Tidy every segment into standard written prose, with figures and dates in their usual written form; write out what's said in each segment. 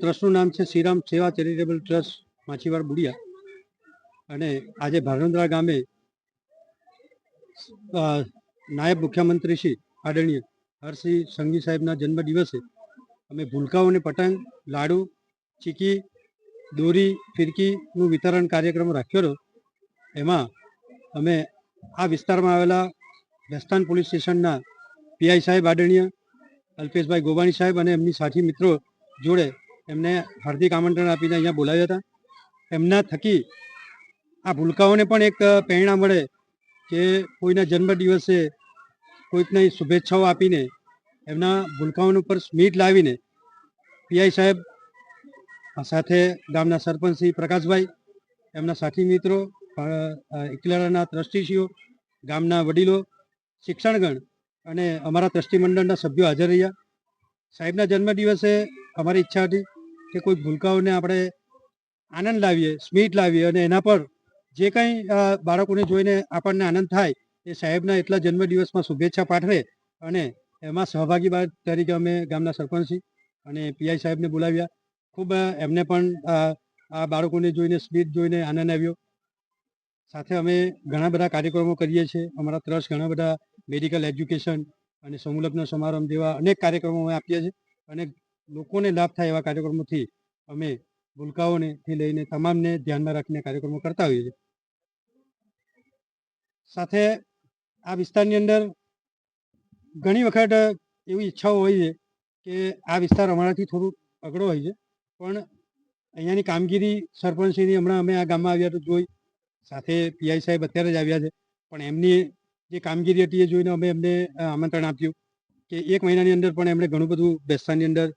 ટ્રસ્ટનું નામ છે શ્રીરામ સેવા ચેરિટેબલ ટ્રસ્ટ માછીવાડ બુડિયા અને આજે ભાગંદ્રા ગામે નાયબ મુખ્યમંત્રી શ્રી આદરણીય હર્ષસિંહ સંઘવી સાહેબના જન્મદિવસે અમે ભૂલકાઓને પતંગ, લાડુ, ચીકી, દોરી, ફિરકીનું વિતરણ કાર્યક્રમ રાખ્યો હતો. એમાં અમે આ વિસ્તારમાં આવેલા ભેસ્તાન પોલીસ સ્ટેશનના પીઆઈ સાહેબ આદરણીય અલ્પેશભાઈ ગોબાણી સાહેબ અને એમની સાથી મિત્રો જોડે એમને હાર્દિક આમંત્રણ આપીને અહીંયા બોલાવ્યા હતા. એમના થકી આ ભૂલકાઓને પણ એક પ્રેરણા મળે કે કોઈના જન્મદિવસે કોઈકને શુભેચ્છાઓ આપીને એમના ભૂલકાઓને ઉપર સ્મિત લાવીને પીઆઈ સાહેબ સાથે ગામના સરપંચ શ્રી પ્રકાશભાઈ, એમના સાથી મિત્રો, એકલારાના ટ્રસ્ટીશ્રીઓ, ગામના વડીલો, શિક્ષણગણ અને અમારા ટ્રસ્ટી મંડળના સભ્યો હાજર રહ્યા. સાહેબના જન્મદિવસે અમારી ઈચ્છા હતી કે કોઈ ભૂલકાઓને આપણે આનંદ લાવીએ, સ્મિત લાવીએ અને એના પર જે કંઈ બાળકોને જોઈને આપણને આનંદ થાય એ સાહેબના એટલા જન્મદિવસમાં શુભેચ્છા પાઠવે અને એમાં સહભાગી તરીકે અમે ગામના સરપંચશ્રી અને પીઆઈ સાહેબને બોલાવ્યા. ખૂબ એમને પણ આ બાળકોને જોઈને સ્મિત જોઈને આનંદ આવ્યો. સાથે અમે ઘણા બધા કાર્યક્રમો કરીએ છીએ. અમારા ટ્રસ્ટ ઘણા બધા મેડિકલ એજ્યુકેશન અને સમૂહલગ્ન સમારંભ જેવા અનેક કાર્યક્રમો અમે આપીએ છીએ અને લોકોને લાભ થાય એવા કાર્યક્રમોથી અમે ભૂલકાઓનેથી લઈને તમામને ધ્યાનમાં રાખીને કાર્યક્રમો કરતા હોઈએ છીએ. સાથે આ વિસ્તારની અંદર ઘણી વખત એવી ઈચ્છાઓ હોય છે કે આ વિસ્તાર અમારાથી થોડું અઘરો હોય છે, પણ અહીંયાની કામગીરી સરપંચશ્રીની હમણાં અમે આ ગામમાં આવ્યા તો જોઈ, સાથે પીઆઈ સાહેબ અત્યારે જ આવ્યા છે, પણ એમની જે કામગીરી હતી એ જોઈને અમે એમને આમંત્રણ આપ્યું કે 1 મહિનાની અંદર પણ એમણે ઘણું બધું ભેસ્તાનની અંદર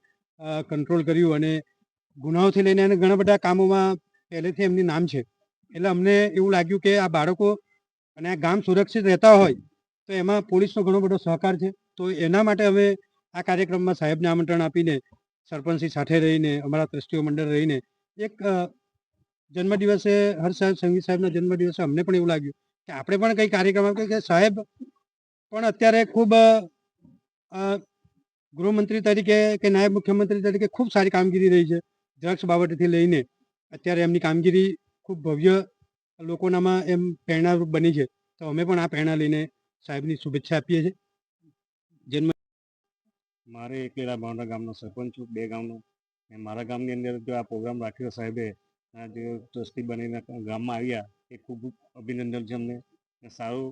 કંટ્રોલ કર્યું અને ગુનાઓથી લઈને અને ઘણા બધા કામોમાં પહેલેથી એમની નામ છે. એટલે અમને એવું લાગ્યું કે આ બાળકો અને આ ગામ સુરક્ષિત રહેતા હોય તો એમાં પોલીસનો ઘણો બધો સહકાર છે. તો એના માટે અમે આ કાર્યક્રમમાં સાહેબને આમંત્રણ આપીને સરપંચશ્રી સાથે રહીને અમારા ટ્રસ્ટીઓ મંડળ રહીને એક જન્મદિવસે હર્ષ સંઘવી સાહેબના જન્મદિવસે અમને પણ એવું લાગ્યું કે આપણે પણ કંઈ કાર્યક્રમ આપ્યો કે સાહેબ પણ અત્યારે ખૂબ ગૃહમંત્રી તરીકે કે નાયબ મુખ્યમંત્રી તરીકે ખૂબ સારી કામગીરી રહી છે. ડ્રગ્સ બાબતેથી લઈને અત્યારે એમની કામગીરી ખૂબ ભવ્ય લોકોનામાં એમ પ્રેરણારૂપ બની છે. તો અમે પણ આ પ્રેરણા લઈને સાહેબની શુભેચ્છા આપીએ છીએ. જન્મ મારે એકલેરા ભાવનગર ગામનો સરપંચ છું, 2 ગામનો. મારા ગામની અંદર જો આ પ્રોગ્રામ રાખ્યો સાહેબે, જે ટ્રસ્ટી બનીને ગામમાં આવ્યા એ ખૂબ અભિનંદન છે અમને. સારું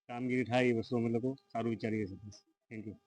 કામગીરી થાય એ વસ્તુ અમે લોકો સારું વિચારીએ છીએ. Thank you.